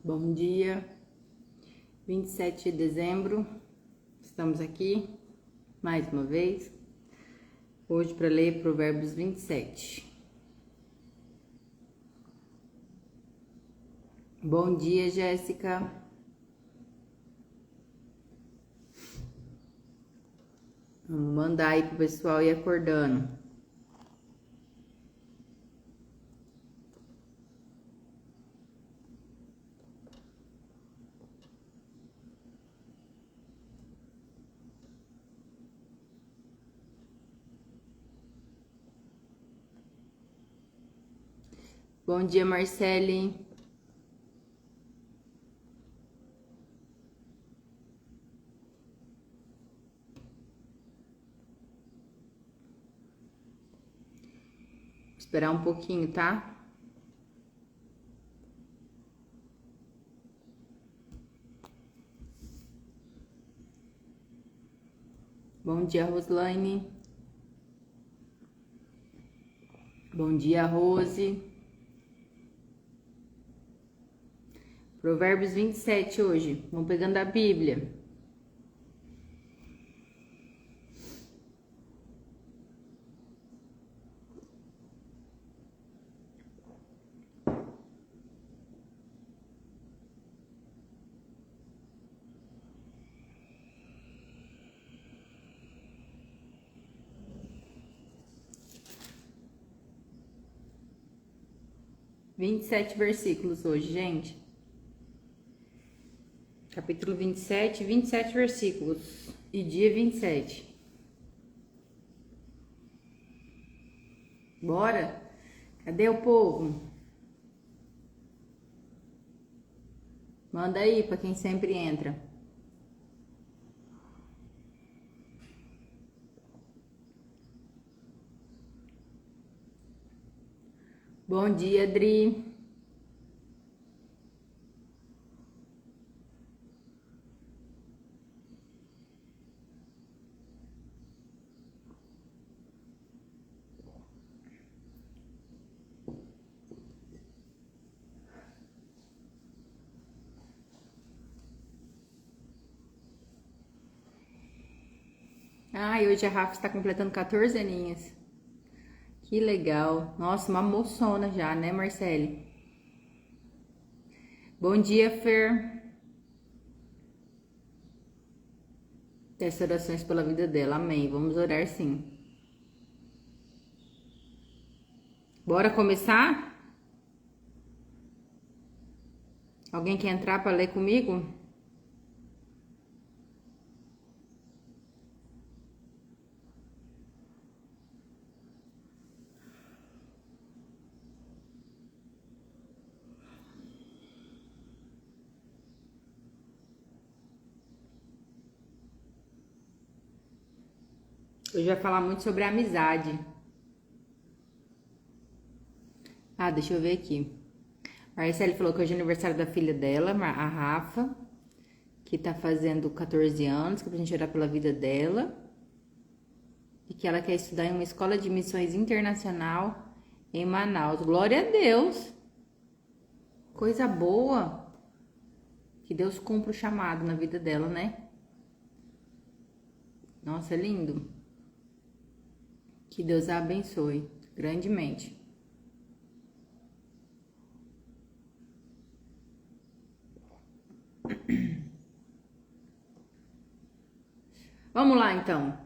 Bom dia, 27 de dezembro, estamos aqui mais uma vez, hoje para ler Provérbios 27. Bom dia, Jéssica. Vamos mandar aí pro pessoal ir acordando. Bom dia, Marcele. Vou esperar um pouquinho, tá? Bom dia, Roslaine. Bom dia, Rose. Provérbios 27 hoje. Vamos pegando a Bíblia. Vinte e sete versículos hoje, gente. Capítulo 27, 27 versículos. E dia 27. Bora? Cadê o povo? Manda aí para quem sempre entra. Bom dia, Adri. Ai, hoje a Rafa está completando 14 aninhos. Que legal. Nossa, uma moçona já, né, Marcele? Bom dia, Fer. Peço orações pela vida dela. Amém. Vamos orar sim. Bora começar? Alguém quer entrar para ler comigo? Hoje vai falar muito sobre amizade. Ah, deixa eu ver aqui. A Marcele falou que hoje é aniversário da filha dela, a Rafa, que tá fazendo 14 anos, que é pra gente orar pela vida dela. E que ela quer estudar em uma escola de missões internacional em Manaus. Glória a Deus! Coisa boa! Que Deus cumpra o chamado na vida dela, né? Nossa, é lindo! Que Deus a abençoe grandemente. Vamos lá, então.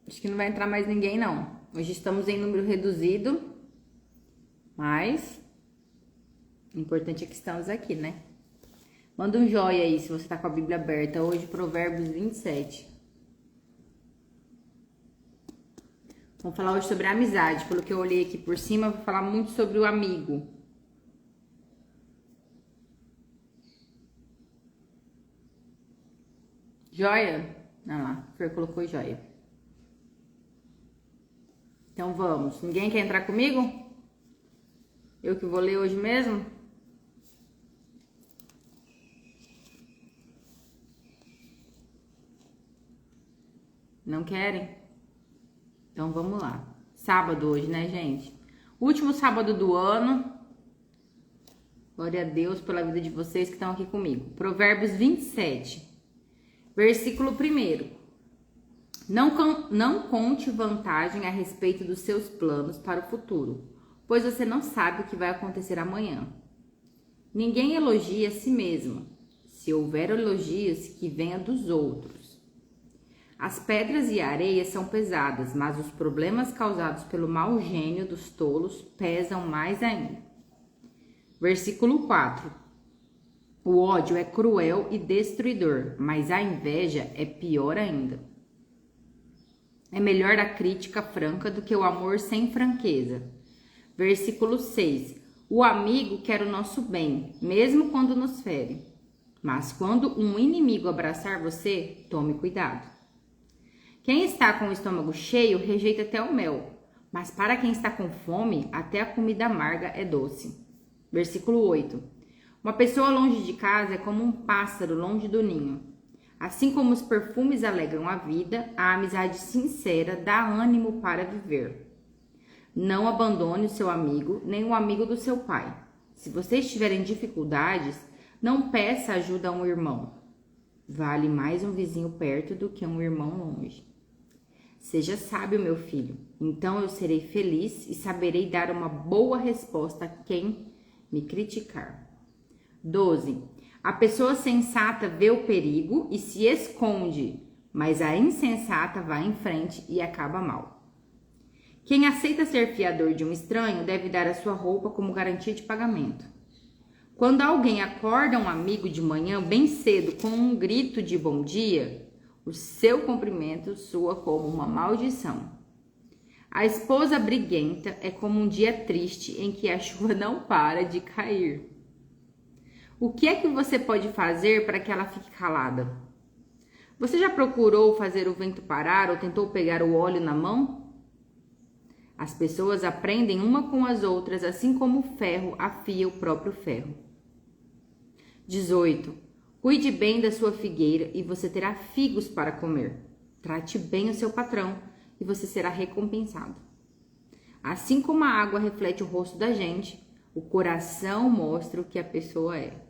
Acho que não vai entrar mais ninguém, não. Hoje estamos em número reduzido, mas o importante é que estamos aqui, né? Manda um joinha aí se você tá com a Bíblia aberta. Hoje, Provérbios 27. Vamos falar hoje sobre a amizade. Pelo que eu olhei aqui por cima, vou falar muito sobre o amigo. Joia? Olha lá, o Fer colocou joia. Então vamos. Ninguém quer entrar comigo? Eu que vou ler hoje mesmo? Não querem? Então vamos lá. Sábado hoje, né, gente? Último sábado do ano. Glória a Deus pela vida de vocês que estão aqui comigo. Provérbios 27, versículo 1. Não conte vantagem a respeito dos seus planos para o futuro, pois você não sabe o que vai acontecer amanhã. Ninguém elogia a si mesmo. Se houver elogios, que venha dos outros. As pedras e a areia são pesadas, mas os problemas causados pelo mau gênio dos tolos pesam mais ainda. Versículo 4. O ódio é cruel e destruidor, mas a inveja é pior ainda. É melhor a crítica franca do que o amor sem franqueza. Versículo 6. O amigo quer o nosso bem, mesmo quando nos fere. Mas quando um inimigo abraçar você, tome cuidado. Quem está com o estômago cheio rejeita até o mel, mas para quem está com fome, até a comida amarga é doce. Versículo 8. Uma pessoa longe de casa é como um pássaro longe do ninho. Assim como os perfumes alegram a vida, a amizade sincera dá ânimo para viver. Não abandone o seu amigo, nem o amigo do seu pai. Se vocês tiverem dificuldades, não peça ajuda a um irmão. Vale mais um vizinho perto do que um irmão longe. Seja sábio, meu filho, então eu serei feliz e saberei dar uma boa resposta a quem me criticar. 12. A pessoa sensata vê o perigo e se esconde, mas a insensata vai em frente e acaba mal. Quem aceita ser fiador de um estranho deve dar a sua roupa como garantia de pagamento. Quando alguém acorda um amigo de manhã bem cedo com um grito de bom dia, o seu cumprimento soa como uma maldição. A esposa briguenta é como um dia triste em que a chuva não para de cair. O que é que você pode fazer para que ela fique calada? Você já procurou fazer o vento parar ou tentou pegar o óleo na mão? As pessoas aprendem uma com as outras, assim como o ferro afia o próprio ferro. 18. Cuide bem da sua figueira e você terá figos para comer. Trate bem o seu patrão e você será recompensado. Assim como a água reflete o rosto da gente, o coração mostra o que a pessoa é.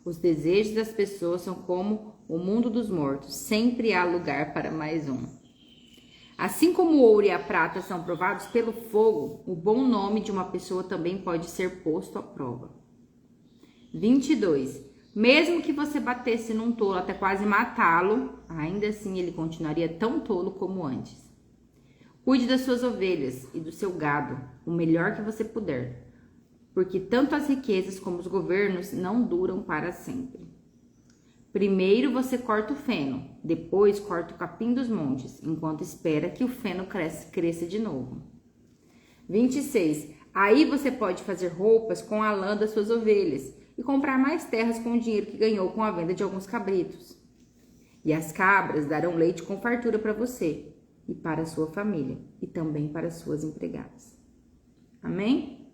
Os desejos das pessoas são como o mundo dos mortos, sempre há lugar para mais um. Assim como o ouro e a prata são provados pelo fogo, o bom nome de uma pessoa também pode ser posto à prova. 22. Mesmo que você batesse num tolo até quase matá-lo, ainda assim ele continuaria tão tolo como antes. Cuide das suas ovelhas e do seu gado, o melhor que você puder, porque tanto as riquezas como os governos não duram para sempre. Primeiro você corta o feno, depois corta o capim dos montes, enquanto espera que o feno cresça de novo. 26. Aí você pode fazer roupas com a lã das suas ovelhas e comprar mais terras com o dinheiro que ganhou com a venda de alguns cabritos. E as cabras darão leite com fartura para você e para a sua família, e também para as suas empregadas. Amém?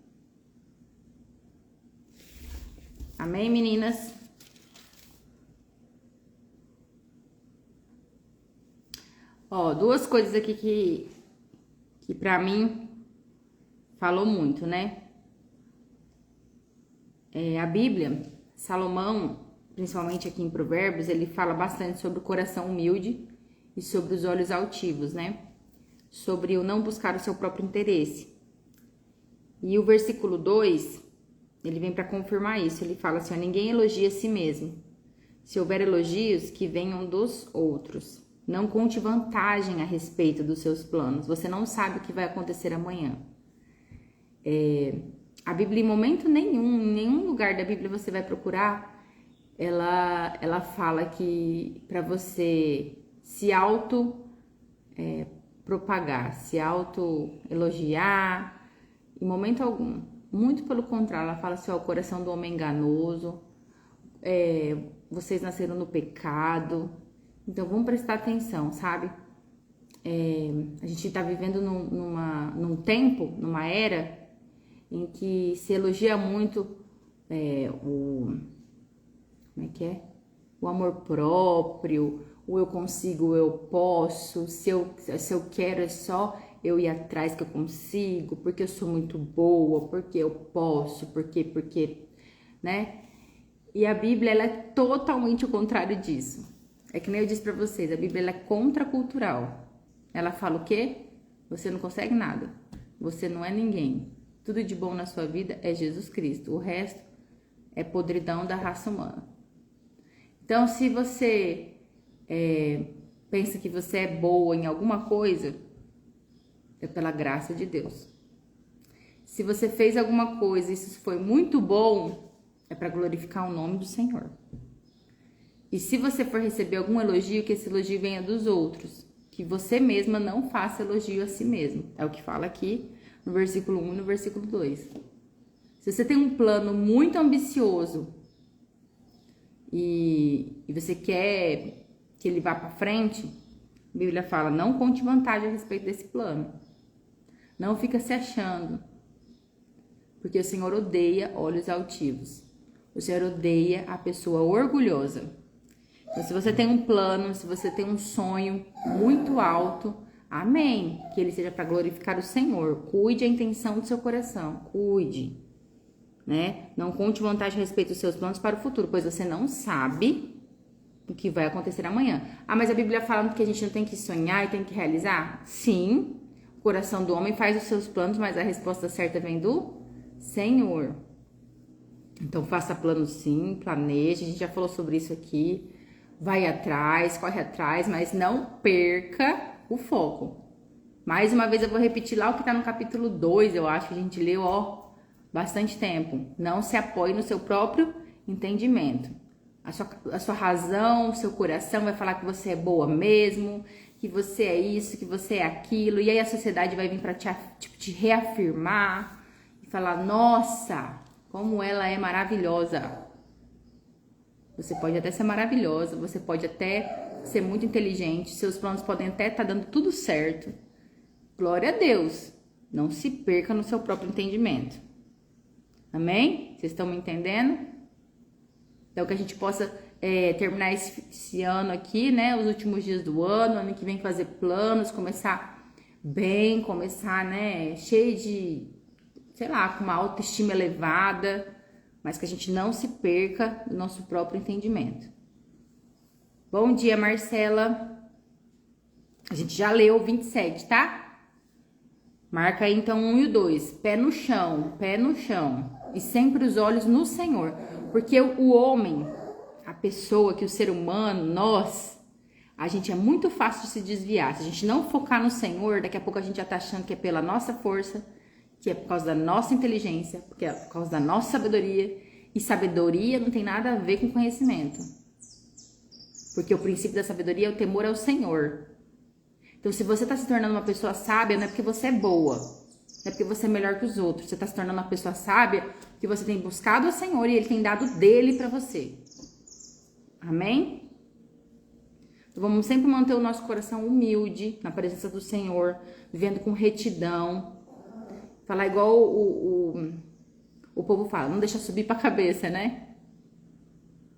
Amém, meninas? Ó, duas coisas aqui que pra mim falou muito, né? A Bíblia, Salomão, principalmente aqui em Provérbios, ele fala bastante sobre o coração humilde e sobre os olhos altivos, né? Sobre o não buscar o seu próprio interesse. E o versículo 2, ele vem para confirmar isso. Ele fala assim, ó, ninguém elogia a si mesmo. Se houver elogios, que venham dos outros. Não conte vantagem a respeito dos seus planos. Você não sabe o que vai acontecer amanhã. A Bíblia, em momento nenhum, em nenhum lugar da Bíblia você vai procurar, ela fala que para você se propagar, se elogiar, em momento algum. Muito pelo contrário, ela fala assim, ó, o coração do homem enganoso, vocês nasceram no pecado. Então vamos prestar atenção, sabe? A gente tá vivendo num tempo, numa era em que se elogia muito o amor próprio, o eu consigo, o eu posso, se eu quero é só eu ir atrás que eu consigo, porque eu sou muito boa, porque eu posso, porque né? E a Bíblia, ela é totalmente o contrário disso. É que nem eu disse pra vocês, a Bíblia ela é contracultural. Ela fala o quê? Você não consegue nada. Você não é ninguém. Tudo de bom na sua vida é Jesus Cristo. O resto é podridão da raça humana. Então, se você pensa que você é boa em alguma coisa, é pela graça de Deus. Se você fez alguma coisa e isso foi muito bom, é para glorificar o nome do Senhor. E se você for receber algum elogio, que esse elogio venha dos outros. Que você mesma não faça elogio a si mesmo. É o que fala aqui no versículo 1 e no versículo 2. Se você tem um plano muito ambicioso e você quer que ele vá para frente, a Bíblia fala, não conte vantagem a respeito desse plano. Não fica se achando. Porque o Senhor odeia olhos altivos. O Senhor odeia a pessoa orgulhosa. Então, se você tem um plano, se você tem um sonho muito alto, amém. Que ele seja para glorificar o Senhor. Cuide a intenção do seu coração. Cuide. Né? Não conte vantagem a respeito dos seus planos para o futuro, pois você não sabe o que vai acontecer amanhã. Ah, mas a Bíblia fala que a gente não tem que sonhar e tem que realizar? Sim. O coração do homem faz os seus planos, mas a resposta certa vem do Senhor. Então, faça planos sim, planeje. A gente já falou sobre isso aqui. Vai atrás, corre atrás, mas não perca o foco. Mais uma vez eu vou repetir lá o que está no capítulo 2, eu acho que a gente leu, bastante tempo. Não se apoie no seu próprio entendimento. A sua razão, o seu coração vai falar que você é boa mesmo, que você é isso, que você é aquilo. E aí a sociedade vai vir para te reafirmar e falar, nossa, como ela é maravilhosa. Você pode até ser maravilhosa, você pode até ser muito inteligente, seus planos podem até estar dando tudo certo. Glória a Deus. Não se perca no seu próprio entendimento. Amém? Vocês estão me entendendo? Então, que a gente possa terminar esse ano aqui, né? Os últimos dias do ano que vem fazer planos, começar bem, começar, né? Cheio de, sei lá, com uma autoestima elevada, mas que a gente não se perca no nosso próprio entendimento. Bom dia, Marcela. A gente já leu o 27, tá? Marca aí então 1 e o 2. Pé no chão. E sempre os olhos no Senhor. Porque o homem, a pessoa, que o ser humano, nós, a gente é muito fácil de se desviar. Se a gente não focar no Senhor, daqui a pouco a gente já tá achando que é pela nossa força, que é por causa da nossa inteligência, porque é por causa da nossa sabedoria. E sabedoria não tem nada a ver com conhecimento. Porque o princípio da sabedoria é o temor ao Senhor. Então, se você está se tornando uma pessoa sábia, não é porque você é boa. Não é porque você é melhor que os outros. Você está se tornando uma pessoa sábia porque você tem buscado o Senhor e Ele tem dado dele para você. Amém? Então, vamos sempre manter o nosso coração humilde na presença do Senhor, vivendo com retidão. Falar igual o povo fala, não deixa subir para a cabeça, né?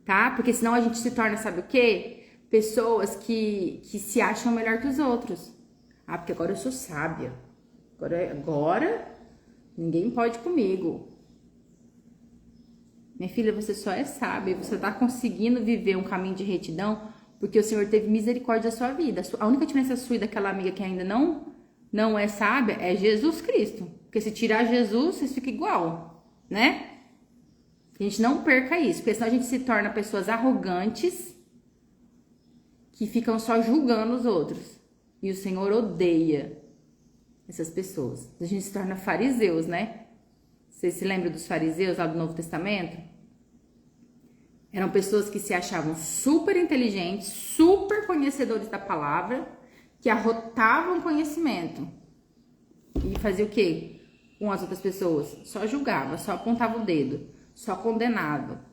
Tá? Porque senão a gente se torna, sabe o quê? Pessoas que se acham melhor que os outros. Ah, porque agora eu sou sábia. Agora ninguém pode comigo. Minha filha, você só é sábia. Você tá conseguindo viver um caminho de retidão porque o Senhor teve misericórdia da sua vida. A única diferença sua e daquela amiga que ainda não é sábia é Jesus Cristo. Porque se tirar Jesus, vocês ficam igual, né? Que a gente não perca isso, porque senão a gente se torna pessoas arrogantes que ficam só julgando os outros. E o Senhor odeia essas pessoas. A gente se torna fariseus, né? Vocês se lembram dos fariseus lá do Novo Testamento? Eram pessoas que se achavam super inteligentes, super conhecedores da palavra, que arrotavam conhecimento. E fazia o quê com as outras pessoas? Só julgava, só apontava o dedo, só condenava.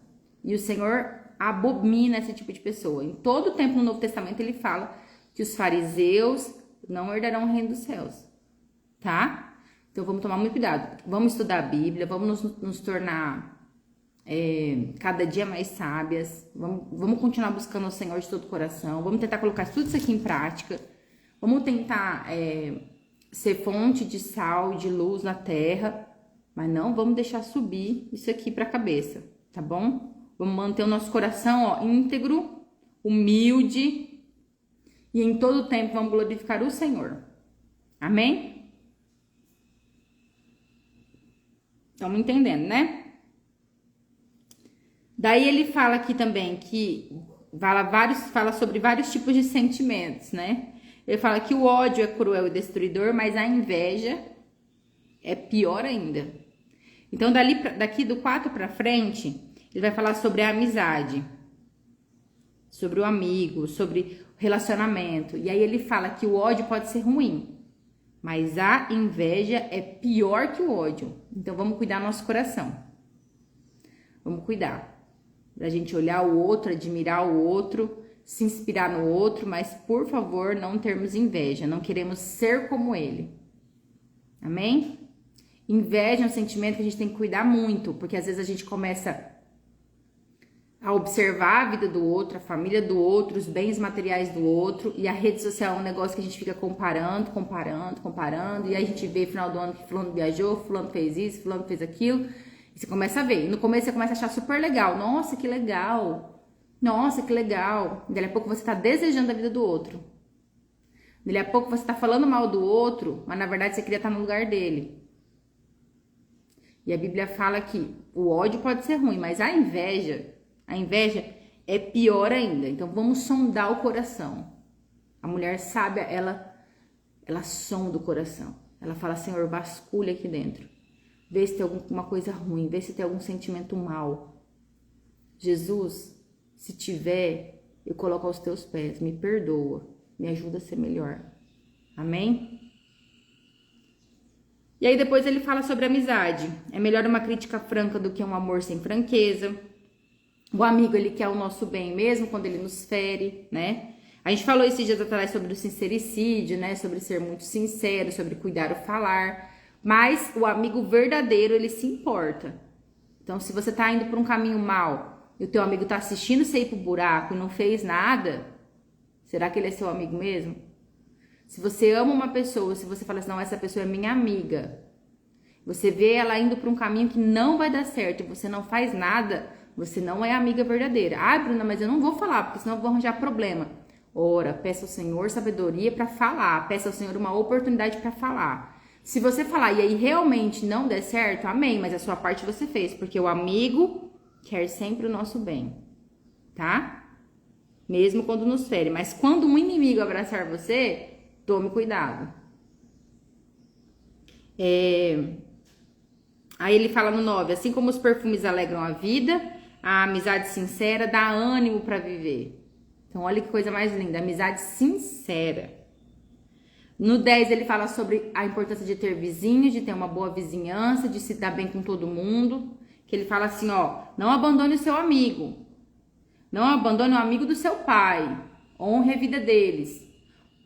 E o Senhor abomina esse tipo de pessoa. Em todo o tempo no Novo Testamento ele fala que os fariseus não herdarão o reino dos céus, tá? Então vamos tomar muito cuidado. Vamos estudar a Bíblia, vamos nos tornar cada dia mais sábias. Vamos continuar buscando o Senhor de todo o coração. Vamos tentar colocar tudo isso aqui em prática. Vamos tentar ser fonte de sal e de luz na terra, mas não vamos deixar subir isso aqui para a cabeça. tá bom? Vamos manter o nosso coração, ó, íntegro, humilde e em todo tempo vamos glorificar o Senhor. Amém? Estamos entendendo, né? Daí ele fala aqui também que fala sobre vários tipos de sentimentos, né? Ele fala que o ódio é cruel e destruidor, mas a inveja é pior ainda. Então, daqui do 4 para frente, ele vai falar sobre a amizade, sobre o amigo, sobre o relacionamento. E aí ele fala que o ódio pode ser ruim, mas a inveja é pior que o ódio. Então, vamos cuidar do nosso coração. Vamos cuidar. Pra gente olhar o outro, admirar o outro, se inspirar no outro, mas por favor, não termos inveja, não queremos ser como ele. Amém? Inveja é um sentimento que a gente tem que cuidar muito, porque às vezes a gente começa a observar a vida do outro, a família do outro, os bens materiais do outro, e a rede social é um negócio que a gente fica comparando, e aí a gente vê no final do ano que fulano viajou, fulano fez isso, fulano fez aquilo. E você começa a ver. E no começo você começa a achar super legal. Nossa, que legal. Nossa, que legal. Daí a pouco você tá desejando a vida do outro. Daí a pouco você tá falando mal do outro, mas na verdade você queria estar no lugar dele. E a Bíblia fala que o ódio pode ser ruim, mas a inveja é pior ainda. Então vamos sondar o coração. A mulher sábia, ela sonda o coração. Ela fala, Senhor, vasculha aqui dentro. Vê se tem alguma coisa ruim, vê se tem algum sentimento mal. Jesus, se tiver, eu coloco aos teus pés, me perdoa, me ajuda a ser melhor. Amém? E aí depois ele fala sobre amizade. É melhor uma crítica franca do que um amor sem franqueza. O amigo, ele quer o nosso bem mesmo quando ele nos fere, né? A gente falou esses dias atrás sobre o sincericídio, né? Sobre ser muito sincero, sobre cuidar o falar. Mas o amigo verdadeiro, ele se importa. Então, se você tá indo por um caminho mal e o teu amigo tá assistindo você ir pro buraco e não fez nada, será que ele é seu amigo mesmo? Se você ama uma pessoa, se você fala assim, não, essa pessoa é minha amiga, você vê ela indo por um caminho que não vai dar certo e você não faz nada, você não é amiga verdadeira. Ah, Bruna, mas eu não vou falar, porque senão eu vou arranjar problema. Ora, peça ao Senhor sabedoria para falar, peça ao Senhor uma oportunidade para falar. Se você falar e aí realmente não der certo, amém, mas a sua parte você fez, porque o amigo quer sempre o nosso bem, tá? Mesmo quando nos fere, mas quando um inimigo abraçar você, tome cuidado. Aí ele fala no 9, assim como os perfumes alegram a vida, a amizade sincera dá ânimo para viver. Então olha que coisa mais linda, amizade sincera. No 10 ele fala sobre a importância de ter vizinhos, de ter uma boa vizinhança, de se dar bem com todo mundo. Que ele fala assim, ó, não abandone o seu amigo. Não abandone o amigo do seu pai. Honre a vida deles.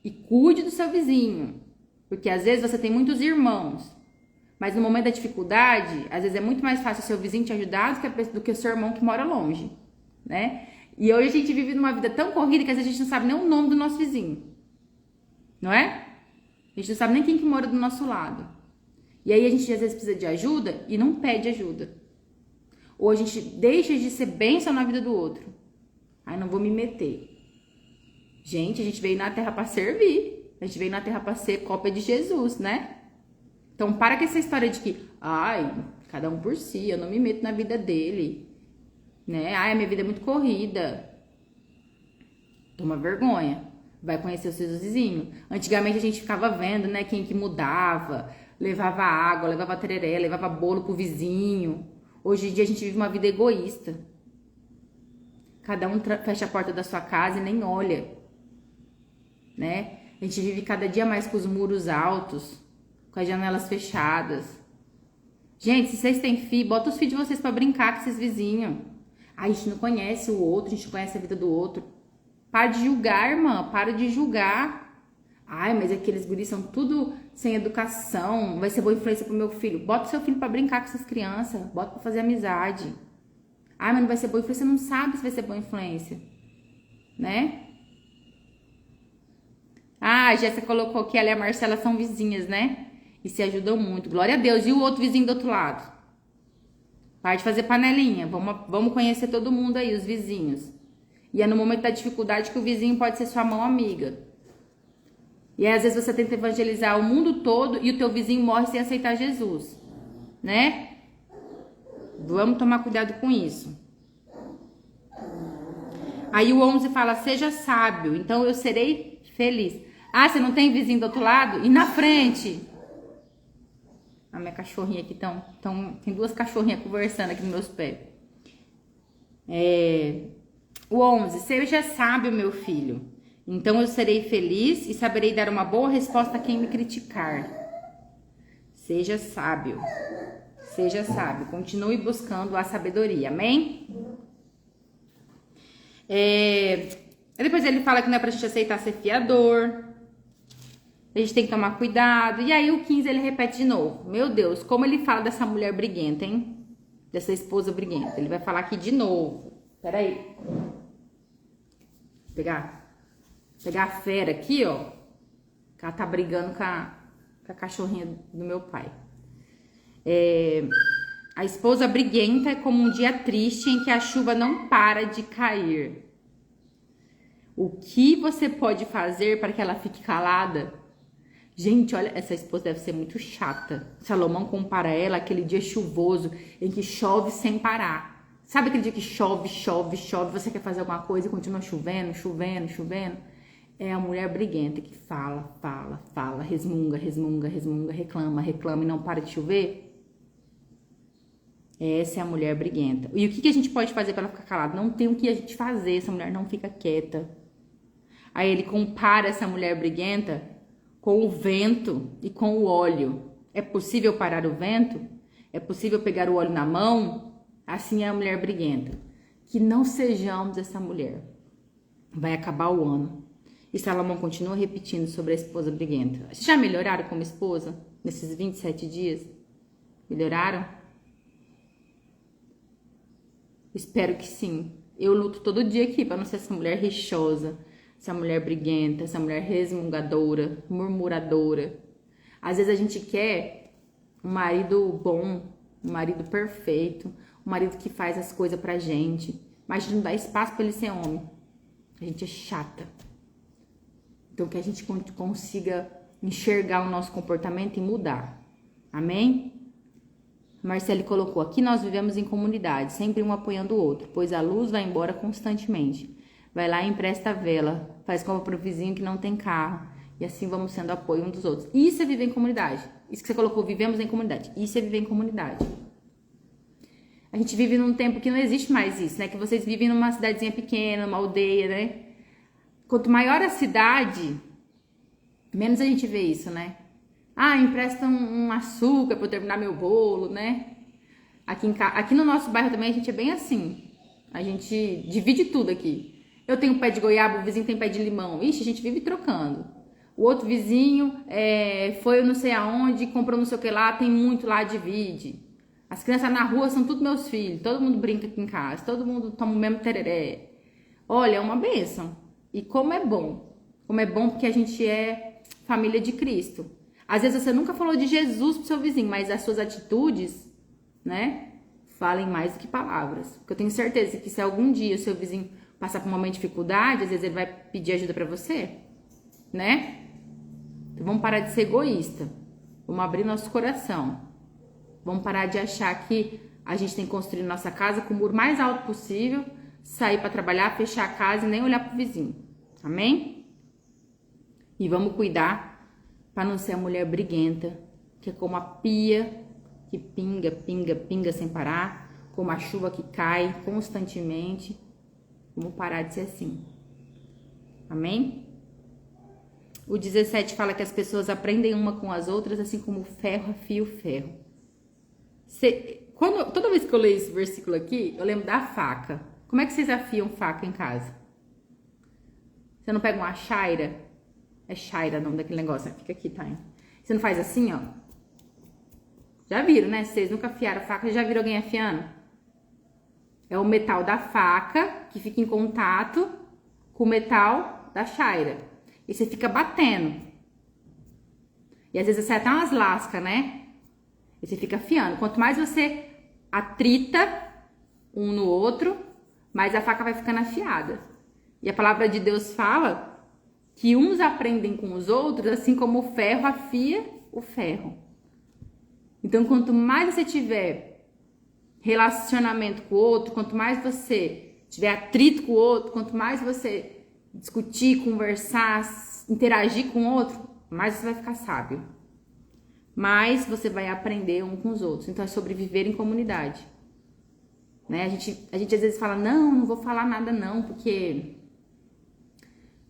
E cuide do seu vizinho. Porque às vezes você tem muitos irmãos. Mas no momento da dificuldade, às vezes é muito mais fácil o seu vizinho te ajudar do que o seu irmão que mora longe, né? E hoje a gente vive numa vida tão corrida que às vezes a gente não sabe nem o nome do nosso vizinho. Não é? A gente não sabe nem quem que mora do nosso lado. E aí a gente às vezes precisa de ajuda e não pede ajuda. Ou a gente deixa de ser bênção na vida do outro. Ai, não vou me meter. Gente, a gente veio na terra para servir. A gente veio na terra para ser cópia de Jesus, né? Então para com essa história de que, ai, cada um por si, eu não me meto na vida dele. Né? Ai, a minha vida é muito corrida. Toma vergonha. Vai conhecer os seus vizinhos. Antigamente a gente ficava vendo, né, quem que mudava, levava água, levava tereré, levava bolo pro vizinho. Hoje em dia a gente vive uma vida egoísta. Cada um fecha a porta da sua casa e nem olha, né? A gente vive cada dia mais com os muros altos, com as janelas fechadas. Gente, se vocês têm filho, bota os filhos de vocês pra brincar com esses vizinhos. A gente não conhece o outro, a gente não conhece a vida do outro. Para de julgar, irmã. Para de julgar. Ai, mas aqueles guris são tudo sem educação. Vai ser boa influência pro meu filho. Bota o seu filho para brincar com essas crianças. Bota para fazer amizade. Ai, mas não vai ser boa influência. Você não sabe se vai ser boa influência. Né? Ah, a Jéssica colocou que ela e a Marcela são vizinhas, né? E se ajudam muito. Glória a Deus. E o outro vizinho do outro lado? Para de fazer panelinha. Vamos conhecer todo mundo aí, os vizinhos. E é no momento da dificuldade que o vizinho pode ser sua mão amiga. E aí, às vezes você tenta evangelizar o mundo todo e o teu vizinho morre sem aceitar Jesus, né? Vamos tomar cuidado com isso. Aí o 11 fala, seja sábio, então eu serei feliz. Ah, você não tem vizinho do outro lado? E na frente? A minha cachorrinha aqui, tem duas cachorrinhas conversando aqui nos meus pés. O 11, seja sábio, meu filho. Então eu serei feliz e saberei dar uma boa resposta a quem me criticar. Seja sábio. Seja sábio. Continue buscando a sabedoria. Amém? Depois ele fala que não é pra gente aceitar ser fiador. A gente tem que tomar cuidado. E aí o 15 ele repete de novo. Meu Deus, como ele fala dessa mulher briguenta, hein? Dessa esposa briguenta. Ele vai falar aqui de novo. Peraí. Pegar a fera aqui, ó. Que ela tá brigando com a cachorrinha do meu pai. A esposa briguenta é como um dia triste em que a chuva não para de cair. O que você pode fazer para que ela fique calada? Gente, olha, essa esposa deve ser muito chata. Salomão compara ela àquele dia chuvoso em que chove sem parar. Sabe aquele dia que chove, você quer fazer alguma coisa e continua chovendo? É a mulher briguenta que fala, resmunga, reclama e não para de chover. Essa é a mulher briguenta. E o que a gente pode fazer para ela ficar calada? Não tem o que a gente fazer, essa mulher não fica quieta. Aí ele compara essa mulher briguenta com o vento e com o óleo. É possível parar o vento? É possível pegar o óleo na mão? Assim é a mulher briguenta. Que não sejamos essa mulher. Vai acabar o ano. E Salomão continua repetindo sobre a esposa briguenta. Vocês já melhoraram como esposa nesses 27 dias? Melhoraram? Espero que sim. Eu luto todo dia aqui para não ser essa mulher rixosa, essa mulher briguenta, essa mulher resmungadora, murmuradora. Às vezes a gente quer um marido bom, um marido perfeito, um marido que faz as coisas pra gente, mas a gente não dá espaço para ele ser homem. A gente é chata. Então que a gente consiga enxergar o nosso comportamento e mudar. Amém? Marcele colocou, aqui nós vivemos em comunidade, sempre um apoiando o outro, pois a luz vai embora constantemente. Vai lá e empresta a vela, faz compra pro vizinho que não tem carro, e assim vamos sendo apoio um dos outros. Isso é viver em comunidade. Isso que você colocou, vivemos em comunidade. Isso é viver em comunidade. A gente vive num tempo que não existe mais isso, né? Que vocês vivem numa cidadezinha pequena, numa aldeia, né? Quanto maior a cidade, menos a gente vê isso, né? Ah, empresta um açúcar para eu terminar meu bolo, né? Aqui no nosso bairro também a gente é bem assim. A gente divide tudo aqui. Eu tenho pé de goiaba, o vizinho tem pé de limão. Ixi, a gente vive trocando. O outro vizinho foi não sei aonde, comprou não sei o que lá, tem muito lá, divide. As crianças na rua são tudo meus filhos. Todo mundo brinca aqui em casa. Todo mundo toma o mesmo tereré. Olha, é uma bênção. E como é bom. Como é bom porque a gente é família de Cristo. Às vezes você nunca falou de Jesus pro seu vizinho, mas as suas atitudes, né, falem mais do que palavras. Porque eu tenho certeza que se algum dia o seu vizinho passar por uma momento de dificuldade, às vezes ele vai pedir ajuda pra você, né? Então vamos parar de ser egoísta. Vamos abrir nosso coração. Vamos parar de achar que a gente tem que construir nossa casa com o muro mais alto possível, sair pra trabalhar, fechar a casa e nem olhar pro vizinho. Amém? E vamos cuidar para não ser a mulher briguenta, que é como a pia que pinga sem parar, como a chuva que cai constantemente. Vamos parar de ser assim. Amém? O 17 fala que as pessoas aprendem uma com as outras, assim como o ferro afia o ferro. Toda vez que eu leio esse versículo aqui, eu lembro da faca. Como é que vocês afiam faca em casa? Você não pega uma chaira? É chaira o nome daquele negócio. Fica aqui, tá? Você não faz assim, ó? Já viram, né? Vocês nunca afiaram a faca, já viram alguém afiando? É o metal da faca que fica em contato com o metal da chaira. E você fica batendo. E às vezes sai até umas lascas, né? E você fica afiando. Quanto mais você atrita um no outro, mas a faca vai ficando afiada. E a palavra de Deus fala que uns aprendem com os outros, assim como o ferro afia o ferro. Então, quanto mais você tiver relacionamento com o outro, quanto mais você tiver atrito com o outro, quanto mais você discutir, conversar, interagir com o outro, mais você vai ficar sábio. Mais você vai aprender um com os outros. Então, é sobre viver em comunidade. Né? A gente às vezes fala, não vou falar nada não, porque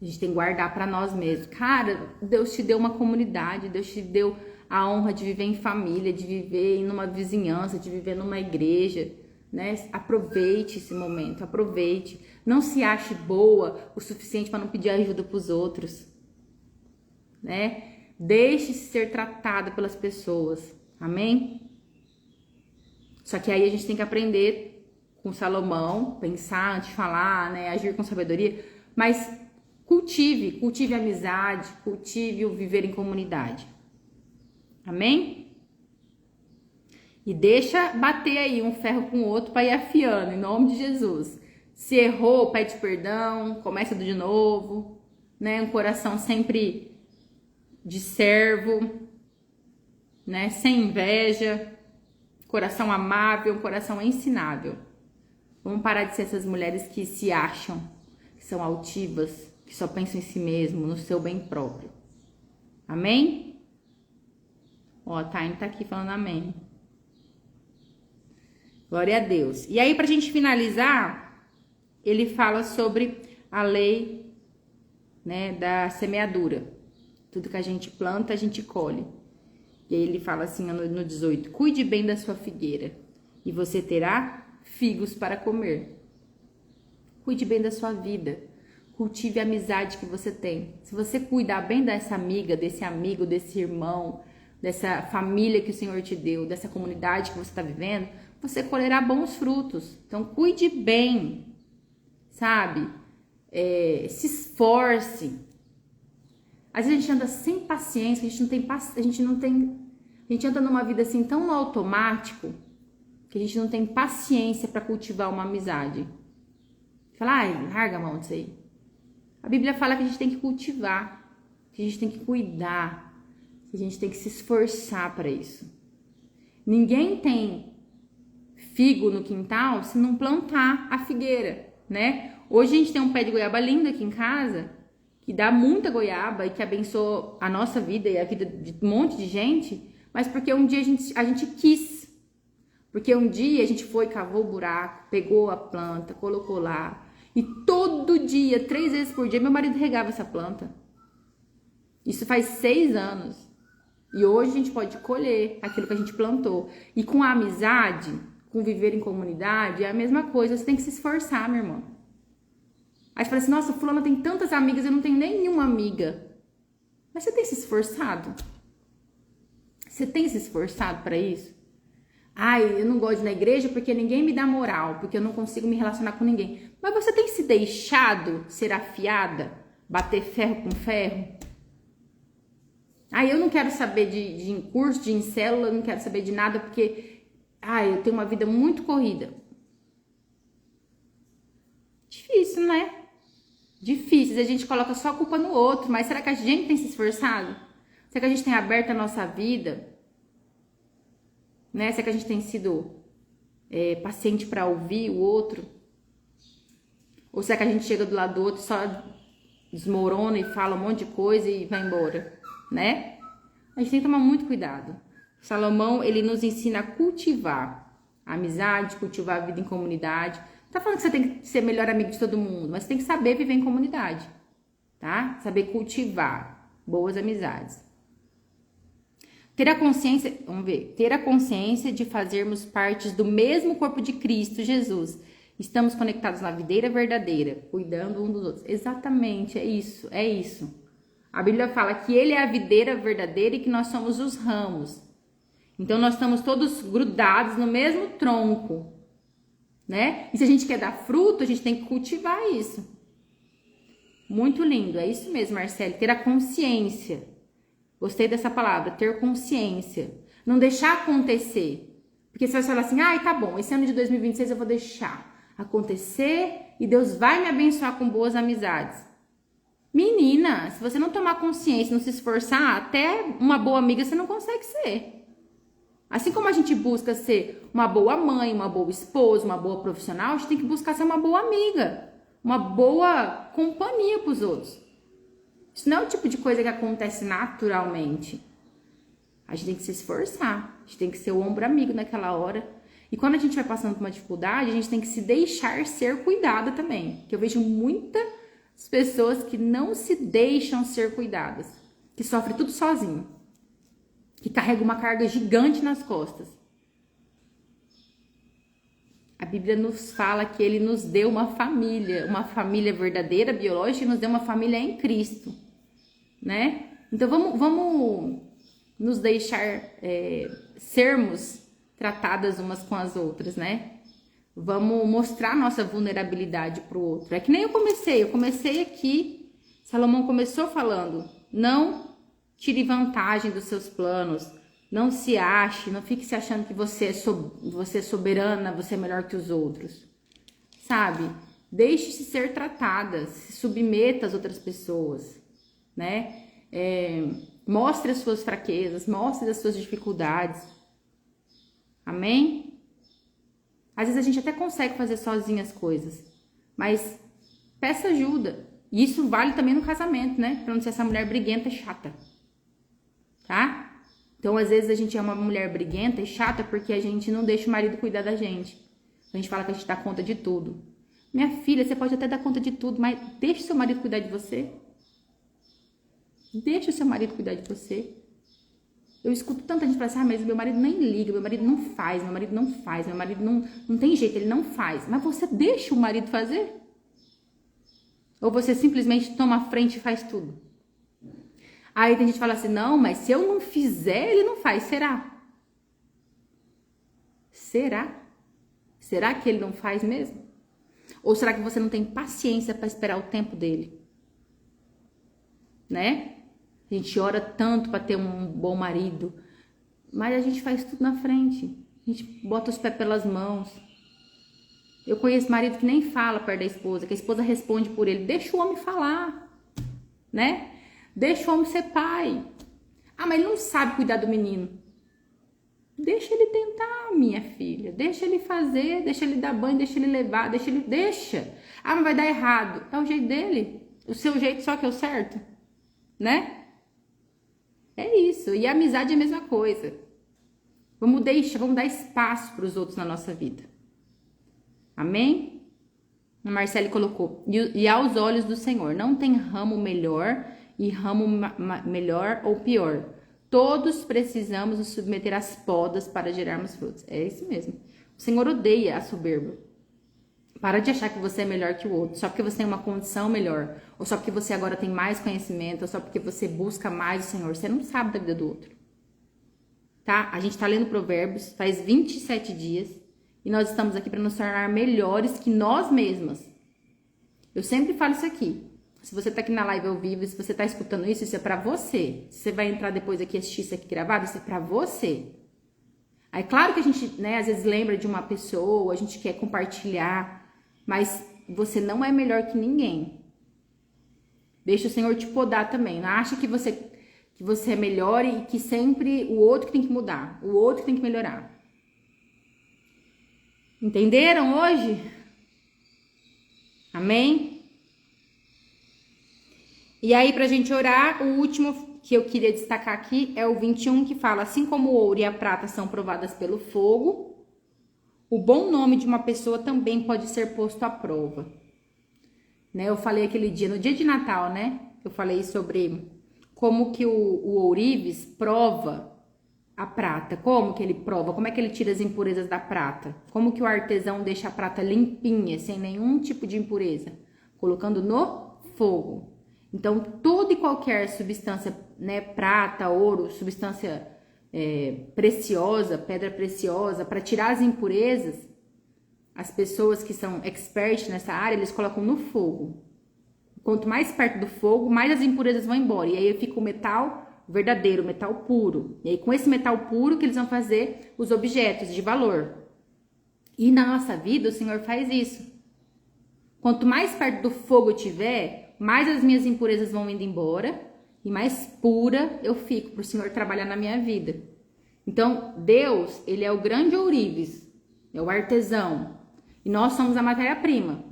a gente tem que guardar para nós mesmos. Cara, Deus te deu uma comunidade, Deus te deu a honra de viver em família, de viver em uma vizinhança, de viver numa igreja, né? Aproveite esse momento, aproveite. Não se ache boa o suficiente para não pedir ajuda para os outros, né? Deixe-se ser tratada pelas pessoas, amém? Só que aí a gente tem que aprender com Salomão, pensar antes de falar, né? Agir com sabedoria, mas cultive a amizade, cultive o viver em comunidade. Amém? E deixa bater aí um ferro com o outro para ir afiando, em nome de Jesus. Se errou, pede perdão, começa de novo, né? Um coração sempre de servo, né? Sem inveja, coração amável, um coração ensinável. Vamos parar de ser essas mulheres que se acham, que são altivas, que só pensam em si mesmo, no seu bem próprio. Amém? Ó, a Taine tá aqui falando amém. Glória a Deus. E aí, pra gente finalizar, ele fala sobre a lei, né, da semeadura. Tudo que a gente planta, a gente colhe. E aí ele fala assim no 18, cuide bem da sua figueira e você terá figos para comer. Cuide bem da sua vida. Cultive a amizade que você tem. Se você cuidar bem dessa amiga, desse amigo, desse irmão, dessa família que o Senhor te deu, dessa comunidade que você está vivendo, você colherá bons frutos. Então, cuide bem, sabe? Se esforce. Às vezes a gente anda sem paciência, a gente anda numa vida assim tão no automático que a gente não tem paciência para cultivar uma amizade. Fala, ai, larga a mão disso aí. A Bíblia fala que a gente tem que cultivar, que a gente tem que cuidar, que a gente tem que se esforçar para isso. Ninguém tem figo no quintal se não plantar a figueira, né? Hoje a gente tem um pé de goiaba lindo aqui em casa, que dá muita goiaba e que abençoa a nossa vida e a vida de um monte de gente, mas porque um dia a gente quis. Porque um dia a gente foi, cavou o buraco, pegou a planta, colocou lá. E todo dia, 3 vezes por dia, meu marido regava essa planta. Isso faz 6 anos. E hoje a gente pode colher aquilo que a gente plantou. E com a amizade, com viver em comunidade, é a mesma coisa. Você tem que se esforçar, meu irmão. Aí você fala assim, nossa, fulana tem tantas amigas, eu não tenho nenhuma amiga. Mas você tem se esforçado? Você tem se esforçado para isso? Ai, eu não gosto de ir na igreja porque ninguém me dá moral, porque eu não consigo me relacionar com ninguém. Mas você tem se deixado ser afiada? Bater ferro com ferro? Ai, eu não quero saber de curso, de célula, eu não quero saber de nada porque eu tenho uma vida muito corrida. Difícil, né? Difícil. A gente coloca só a culpa no outro, mas será que a gente tem se esforçado? Será que a gente tem aberto a nossa vida? Né? Será que a gente tem sido paciente para ouvir o outro? Ou será que a gente chega do lado do outro, só desmorona e fala um monte de coisa e vai embora, né? A gente tem que tomar muito cuidado. Salomão, ele nos ensina a cultivar a amizade, cultivar a vida em comunidade. Não tá falando que você tem que ser melhor amigo de todo mundo, mas você tem que saber viver em comunidade, tá? Saber cultivar boas amizades. Ter a consciência de fazermos parte do mesmo corpo de Cristo Jesus. Estamos conectados na videira verdadeira, cuidando um dos outros. Exatamente, é isso. A Bíblia fala que ele é a videira verdadeira e que nós somos os ramos. Então, nós estamos todos grudados no mesmo tronco, né? E se a gente quer dar fruto, a gente tem que cultivar isso. Muito lindo, é isso mesmo, Marcele. Ter a consciência. Gostei dessa palavra, ter consciência. Não deixar acontecer. Porque você vai falar assim, ai, tá bom, esse ano de 2026 eu vou deixar acontecer e Deus vai me abençoar com boas amizades. Menina, se você não tomar consciência, não se esforçar, até uma boa amiga você não consegue ser. Assim como a gente busca ser uma boa mãe, uma boa esposa, uma boa profissional, a gente tem que buscar ser uma boa amiga, uma boa companhia para os outros. Isso não é o tipo de coisa que acontece naturalmente. A gente tem que se esforçar, a gente tem que ser o ombro amigo naquela hora. E quando a gente vai passando por uma dificuldade, a gente tem que se deixar ser cuidada também. Que eu vejo muitas pessoas que não se deixam ser cuidadas, que sofrem tudo sozinho, que carregam uma carga gigante nas costas. A Bíblia nos fala que Ele nos deu uma família verdadeira, biológica, e nos deu uma família em Cristo, né? Então vamos nos deixar sermos tratadas umas com as outras, né? Vamos mostrar nossa vulnerabilidade pro outro. É que nem eu comecei aqui, Salomão começou falando, não tire vantagem dos seus planos, não se ache, não fique se achando que você é soberana, você é melhor que os outros, sabe? Deixe-se ser tratada, se submeta às outras pessoas, né? Mostre as suas fraquezas, mostre as suas dificuldades. Amém? Às vezes a gente até consegue fazer sozinha as coisas, mas peça ajuda. E isso vale também no casamento, né? Pra não ser essa mulher briguenta e chata, tá? Então, às vezes a gente é uma mulher briguenta e chata porque a gente não deixa o marido cuidar da gente. A gente fala que a gente dá conta de tudo. Minha filha, você pode até dar conta de tudo, mas deixa o seu marido cuidar de você. Deixa o seu marido cuidar de você. Eu escuto tanta gente falar assim, mas meu marido nem liga, meu marido não faz, meu marido não tem jeito, ele não faz. Mas você deixa o marido fazer? Ou você simplesmente toma a frente e faz tudo? Aí tem gente que fala assim, não, mas se eu não fizer, ele não faz. Será? Será? Será que ele não faz mesmo? Ou será que você não tem paciência para esperar o tempo dele? Né? A gente ora tanto para ter um bom marido, mas a gente faz tudo na frente. A gente bota os pés pelas mãos. Eu conheço marido que nem fala perto da esposa, que a esposa responde por ele. Deixa o homem falar, né? Deixa o homem ser pai. Ah, mas ele não sabe cuidar do menino. Deixa ele tentar, minha filha. Deixa ele fazer, deixa ele dar banho, deixa ele levar, deixa. Ah, mas vai dar errado. É o jeito dele. O seu jeito só que é o certo, né? É isso. E a amizade é a mesma coisa. Vamos dar espaço para os outros na nossa vida. Amém? A Marcele colocou. E aos olhos do Senhor, não tem ramo melhor e ramo melhor ou pior. Todos precisamos nos submeter às podas para gerarmos frutos. É isso mesmo. O Senhor odeia a soberba. Para de achar que você é melhor que o outro, só porque você tem uma condição melhor, ou só porque você agora tem mais conhecimento, ou só porque você busca mais o Senhor. Você não sabe da vida do outro. Tá? A gente tá lendo Provérbios faz 27 dias e nós estamos aqui para nos tornar melhores que nós mesmas. Eu sempre falo isso aqui. Se você tá aqui na live ao vivo, se você tá escutando isso, isso é pra você. Se você vai entrar depois aqui e assistir isso aqui gravado, isso é pra você. Aí, claro que a gente, né, às vezes lembra de uma pessoa, a gente quer compartilhar, mas você não é melhor que ninguém. Deixa o Senhor te podar também. Não acha que você é melhor e que sempre o outro que tem que mudar, o outro que tem que melhorar. Entenderam hoje? Amém? E aí, pra gente orar, o último que eu queria destacar aqui é o 21, que fala, assim como o ouro e a prata são provadas pelo fogo, o bom nome de uma pessoa também pode ser posto à prova. Né? Eu falei aquele dia, no dia de Natal, né? Eu falei sobre como que o ourives prova a prata. Como que ele prova? Como é que ele tira as impurezas da prata? Como que o artesão deixa a prata limpinha, sem nenhum tipo de impureza? Colocando no fogo. Então, toda e qualquer substância, né, prata, ouro, substância preciosa, pedra preciosa, para tirar as impurezas, as pessoas que são experts nessa área, eles colocam no fogo. Quanto mais perto do fogo, mais as impurezas vão embora. E aí fica o metal o verdadeiro, o metal puro. E aí, com esse metal puro que eles vão fazer os objetos de valor. E na nossa vida, o Senhor faz isso. Quanto mais perto do fogo eu tiver, mais as minhas impurezas vão indo embora e mais pura eu fico para o Senhor trabalhar na minha vida. Então, Deus, ele é o grande ourives, é o artesão. E nós somos a matéria-prima,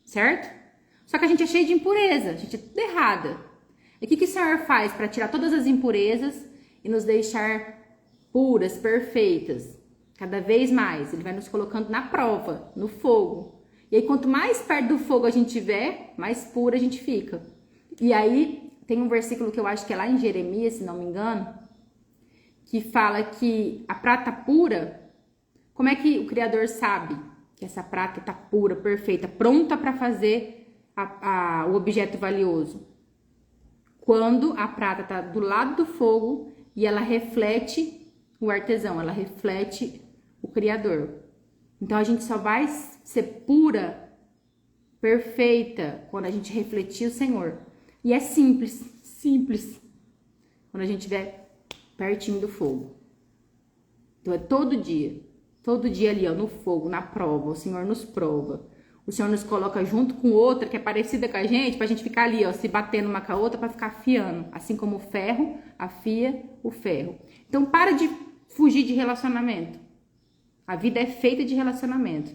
certo? Só que a gente é cheio de impureza, a gente é tudo errada. E o que o Senhor faz para tirar todas as impurezas e nos deixar puras, perfeitas? Cada vez mais, ele vai nos colocando na prova, no fogo. E aí, quanto mais perto do fogo a gente tiver, mais pura a gente fica. E aí, tem um versículo que eu acho que é lá em Jeremias, se não me engano, que fala que a prata pura, como é que o Criador sabe que essa prata está pura, perfeita, pronta para fazer o objeto valioso? Quando a prata está do lado do fogo e ela reflete o artesão, ela reflete o Criador. Então, a gente só vai ser pura, perfeita, quando a gente refletir o Senhor. E é simples, quando a gente estiver pertinho do fogo. Então, é todo dia ali, ó, no fogo, na prova, o Senhor nos prova. O Senhor nos coloca junto com outra que é parecida com a gente, pra gente ficar ali, ó, se batendo uma com a outra pra ficar afiando. Assim como o ferro afia o ferro. Então, para de fugir de relacionamento. A vida é feita de relacionamento,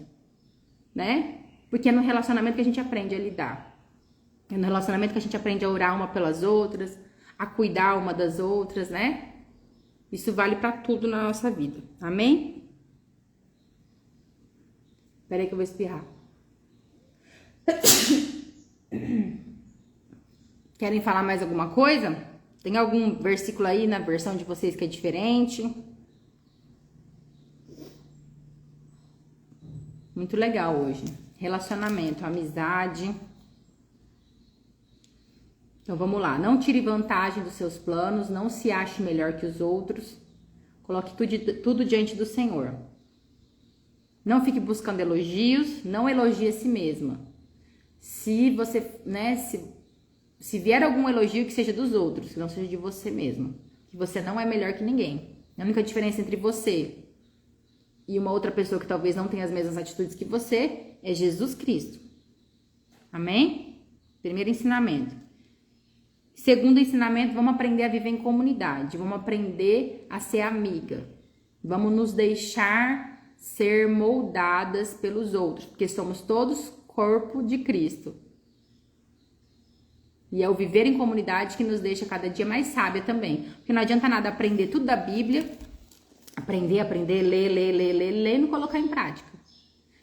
né? Porque é no relacionamento que a gente aprende a lidar. É no relacionamento que a gente aprende a orar uma pelas outras, a cuidar uma das outras, né? Isso vale pra tudo na nossa vida. Amém? Espera aí que eu vou espirrar. Querem falar mais alguma coisa? Tem algum versículo aí na versão de vocês que é diferente? Muito legal hoje. Relacionamento, amizade. Então vamos lá. Não tire vantagem dos seus planos, não se ache melhor que os outros. Coloque tudo diante do Senhor. Não fique buscando elogios, não elogie a si mesma. Se você, né, se vier algum elogio, que seja dos outros, que não seja de você mesmo. Que você não é melhor que ninguém. A única diferença entre você e uma outra pessoa que talvez não tenha as mesmas atitudes que você é Jesus Cristo. Amém? Primeiro ensinamento. Segundo ensinamento, vamos aprender a viver em comunidade. Vamos aprender a ser amiga. Vamos nos deixar ser moldadas pelos outros, porque somos todos corpo de Cristo. E é o viver em comunidade que nos deixa cada dia mais sábia também. Porque não adianta nada aprender tudo da Bíblia, aprender, ler e não colocar em prática.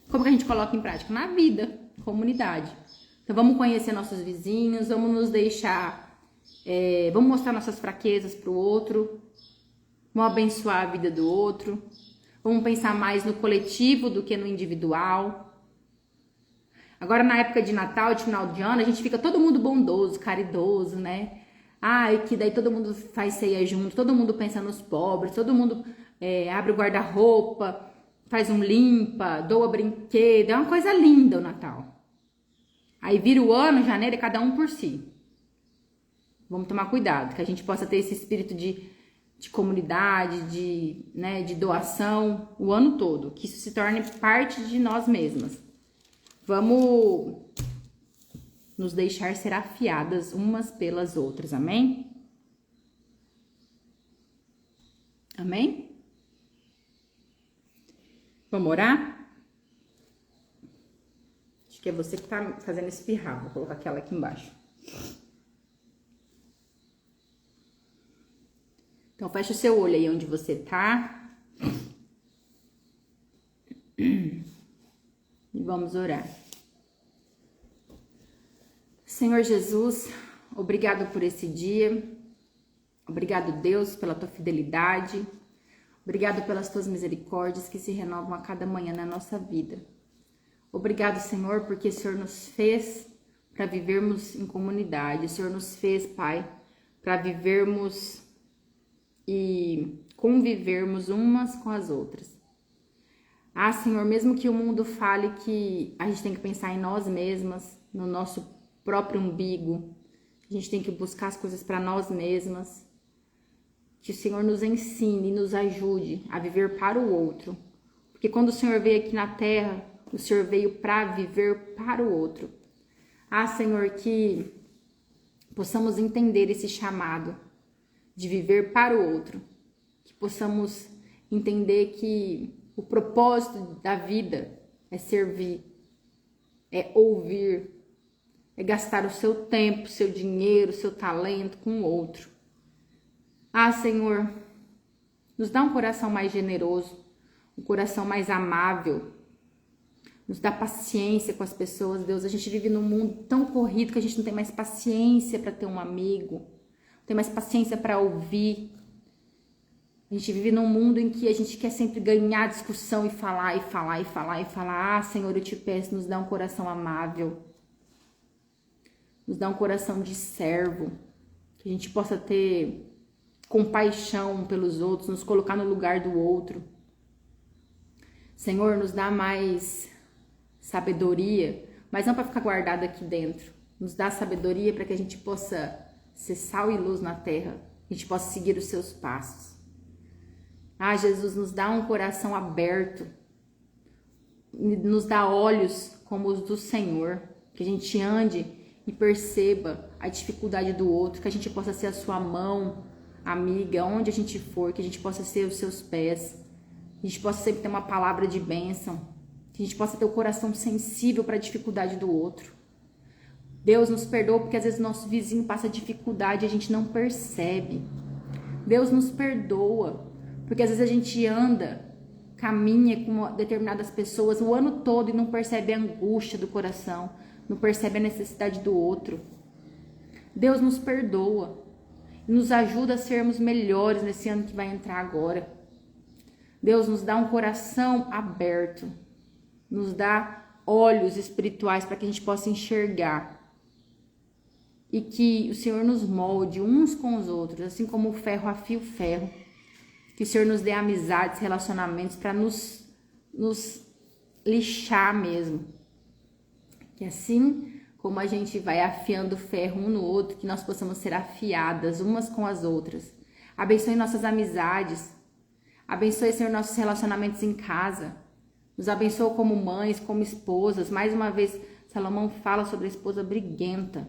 Como que a gente coloca em prática? Na vida, comunidade. Então vamos conhecer nossos vizinhos, vamos nos deixar, vamos mostrar nossas fraquezas pro outro, vamos abençoar a vida do outro, vamos pensar mais no coletivo do que no individual. Agora, na época de Natal, de final de ano, a gente fica todo mundo bondoso, caridoso, né? Ai, que daí todo mundo faz ceia junto, todo mundo pensa nos pobres, todo mundo abre o guarda-roupa, faz um limpa, doa brinquedo. É uma coisa linda o Natal. Aí vira o ano, janeiro, é cada um por si. Vamos tomar cuidado, que a gente possa ter esse espírito de comunidade, de doação o ano todo. Que isso se torne parte de nós mesmas. Vamos nos deixar ser afiadas umas pelas outras, amém? Amém? Vamos orar? Acho que é você que tá fazendo espirrar. Vou colocar aquela aqui embaixo. Então, fecha o seu olho aí onde você tá. E vamos orar. Senhor Jesus, obrigado por esse dia. Obrigado, Deus, pela tua fidelidade. Obrigado pelas tuas misericórdias que se renovam a cada manhã na nossa vida. Obrigado, Senhor, porque o Senhor nos fez para vivermos em comunidade. O Senhor nos fez, Pai, para vivermos e convivermos umas com as outras. Ah, Senhor, mesmo que o mundo fale que a gente tem que pensar em nós mesmas, no nosso próprio umbigo, a gente tem que buscar as coisas para nós mesmas. que o Senhor nos ensine e nos ajude a viver para o outro. Porque quando o Senhor veio aqui na terra, o Senhor veio para viver para o outro. Senhor, que possamos entender esse chamado de viver para o outro. Que possamos entender que o propósito da vida é servir, é ouvir, é gastar o seu tempo, seu dinheiro, seu talento com o outro. Senhor, nos dá um coração mais generoso, um coração mais amável, nos dá paciência com as pessoas, Deus. A gente vive num mundo tão corrido que a gente não tem mais paciência para ter um amigo, não tem mais paciência para ouvir. A gente vive num mundo em que a gente quer sempre ganhar discussão e falar, e falar, e falar, e falar. Senhor, eu te peço, nos dá um coração amável, nos dá um coração de servo, que a gente possa ter compaixão pelos outros, nos colocar no lugar do outro. Senhor, nos dá mais sabedoria, mas não para ficar guardada aqui dentro. Nos dá sabedoria para que a gente possa ser sal e luz na terra, que a gente possa seguir os seus passos. Jesus, nos dá um coração aberto, nos dá olhos como os do Senhor, que a gente ande e perceba a dificuldade do outro, que a gente possa ser a sua mão amiga, onde a gente for, que a gente possa ser os seus pés, que a gente possa sempre ter uma palavra de bênção, que a gente possa ter o coração sensível para a dificuldade do outro. Deus, nos perdoa porque às vezes o nosso vizinho passa dificuldade e a gente não percebe. Deus, nos perdoa porque às vezes a gente anda, caminha com determinadas pessoas o ano todo e não percebe a angústia do coração, não percebe a necessidade do outro. Deus, nos perdoa e nos ajuda a sermos melhores nesse ano que vai entrar agora. Deus, nos dá um coração aberto, nos dá olhos espirituais para que a gente possa enxergar e que o Senhor nos molde uns com os outros, assim como o ferro afia o ferro. Que o Senhor nos dê amizades, relacionamentos para nos lixar mesmo. Que assim como a gente vai afiando o ferro um no outro, que nós possamos ser afiadas umas com as outras. Abençoe nossas amizades. Abençoe, Senhor, nossos relacionamentos em casa. Nos abençoe como mães, como esposas. Mais uma vez, Salomão fala sobre a esposa briguenta.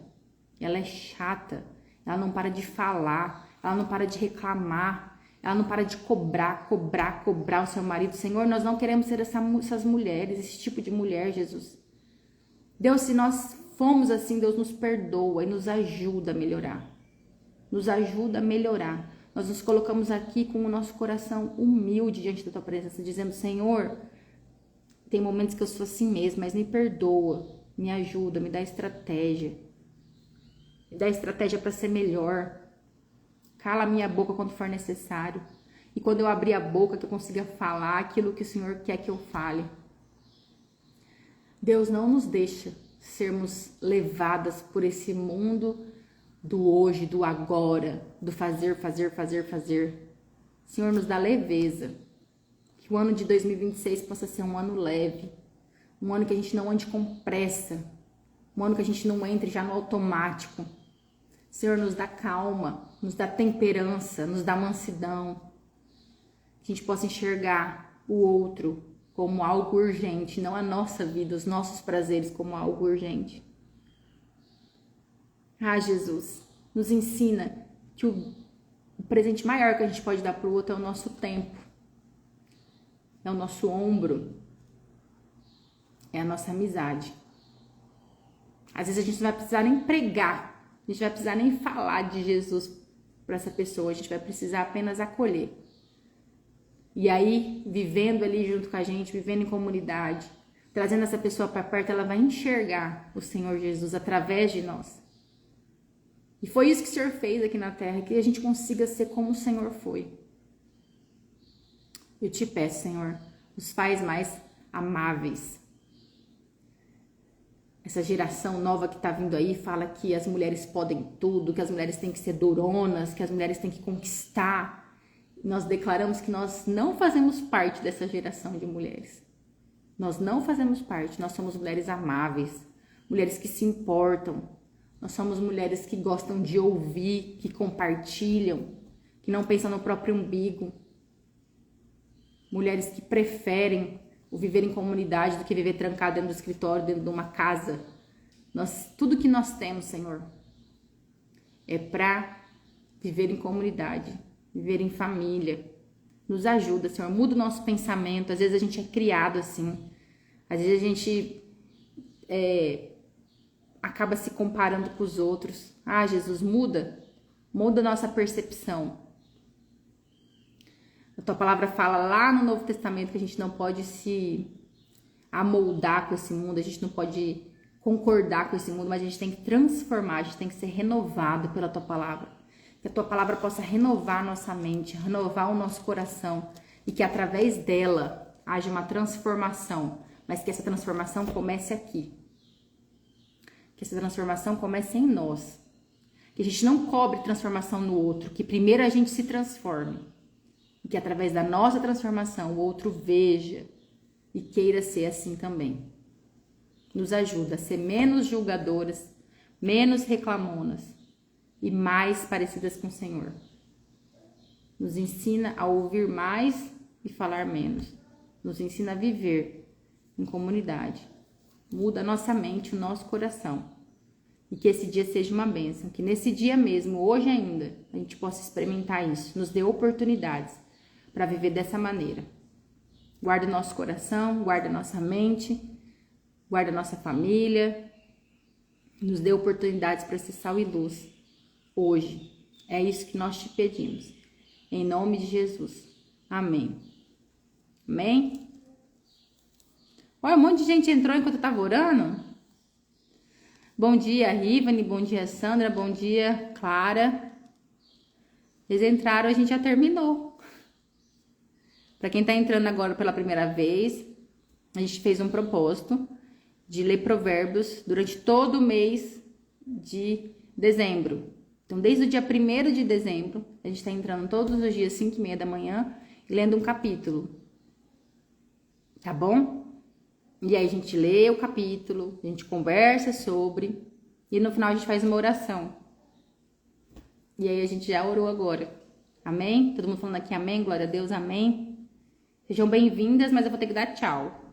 Ela é chata. Ela não para de falar. Ela não para de reclamar. Ela não para de cobrar o seu marido. Senhor, nós não queremos ser essas mulheres, esse tipo de mulher, Jesus. Deus, se nós fomos assim, Deus nos perdoa e nos ajuda a melhorar. Nos ajuda a melhorar. Nós nos colocamos aqui com o nosso coração humilde diante da tua presença, dizendo, Senhor, tem momentos que eu sou assim mesmo, mas me perdoa, me ajuda, me dá estratégia. Me dá estratégia para ser melhor. Cala a minha boca quando for necessário. E quando eu abrir a boca, que eu consiga falar aquilo que o Senhor quer que eu fale. Deus, não nos deixa sermos levadas por esse mundo do hoje, do agora, do fazer. Senhor, nos dá leveza. Que o ano de 2026 possa ser um ano leve. Um ano que a gente não ande com pressa. Um ano que a gente não entre já no automático. Senhor, nos dá calma, nos dá temperança, nos dá mansidão. Que a gente possa enxergar o outro como algo urgente, não a nossa vida, os nossos prazeres como algo urgente. Jesus, nos ensina que o presente maior que a gente pode dar para o outro é o nosso tempo, é o nosso ombro, é a nossa amizade. Às vezes a gente não vai precisar nem pregar, a gente não vai precisar nem falar de Jesus para essa pessoa, a gente vai precisar apenas acolher. E aí, vivendo ali junto com a gente, vivendo em comunidade, trazendo essa pessoa para perto, ela vai enxergar o Senhor Jesus através de nós. E foi isso que o Senhor fez aqui na terra, que a gente consiga ser como o Senhor foi. Eu te peço, Senhor, nos faz mais amáveis. Essa geração nova que está vindo aí fala que as mulheres podem tudo, que as mulheres têm que ser duronas, que as mulheres têm que conquistar. Nós declaramos que nós não fazemos parte dessa geração de mulheres. Nós não fazemos parte, nós somos mulheres amáveis, mulheres que se importam. Nós somos mulheres que gostam de ouvir, que compartilham, que não pensam no próprio umbigo. Mulheres que preferem o viver em comunidade do que viver trancado dentro do escritório, dentro de uma casa. Tudo que nós temos, Senhor, é para viver em comunidade, viver em família. Nos ajuda, Senhor, muda o nosso pensamento. Às vezes a gente é criado assim. Às vezes a gente acaba se comparando com os outros. Ah, Jesus, muda a nossa percepção. A tua palavra fala lá no Novo Testamento que a gente não pode se amoldar com esse mundo, a gente não pode concordar com esse mundo, mas a gente tem que transformar, a gente tem que ser renovado pela tua palavra. Que a tua palavra possa renovar a nossa mente, renovar o nosso coração e que através dela haja uma transformação, mas que essa transformação comece aqui. Que essa transformação comece em nós. Que a gente não cobre transformação no outro, que primeiro a gente se transforme. E que através da nossa transformação o outro veja e queira ser assim também. Nos ajuda a ser menos julgadoras, menos reclamonas e mais parecidas com o Senhor. Nos ensina a ouvir mais e falar menos. Nos ensina a viver em comunidade. Muda a nossa mente, o nosso coração. E que esse dia seja uma bênção. Que nesse dia mesmo, hoje ainda, a gente possa experimentar isso. Nos dê oportunidades para viver dessa maneira. Guarda o nosso coração, guarda a nossa mente, guarda a nossa família. Nos dê oportunidades para ser sal e luz hoje. É isso que nós te pedimos. Em nome de Jesus. Amém. Amém? Olha, um monte de gente entrou enquanto eu estava orando. Bom dia, Rivane. Bom dia, Sandra. Bom dia, Clara. Eles entraram, a gente já terminou. Para quem está entrando agora pela primeira vez, a gente fez um propósito de ler Provérbios durante todo o mês de dezembro. Então, desde o dia 1º de dezembro, a gente está entrando todos os dias, 5h30 da manhã, e lendo um capítulo. Tá bom? E aí a gente lê o capítulo, a gente conversa sobre, e no final a gente faz uma oração. E aí a gente já orou agora. Amém? Todo mundo falando aqui amém, glória a Deus, amém. Sejam bem-vindas, mas eu vou ter que dar tchau.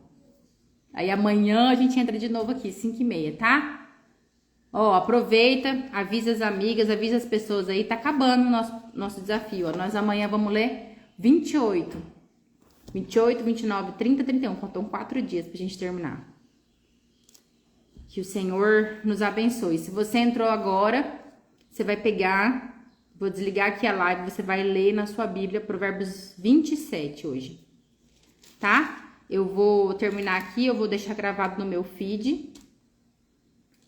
Aí amanhã a gente entra de novo aqui, 5h30, tá? Ó, aproveita, avisa as amigas, avisa as pessoas aí, tá acabando o nosso desafio, ó. Nós amanhã vamos ler 28, 29, 30, 31, faltam 4 dias pra gente terminar. Que o Senhor nos abençoe. Se você entrou agora, você vai pegar, vou desligar aqui a live, você vai ler na sua Bíblia Provérbios 27 hoje, tá? Eu vou terminar aqui, eu vou deixar gravado no meu feed.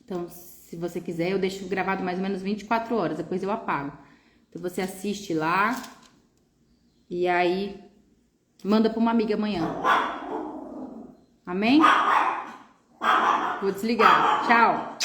Então, se você quiser, eu deixo gravado mais ou menos 24 horas, depois eu apago. Então, você assiste lá e aí manda para uma amiga amanhã. Amém? Vou desligar. Tchau.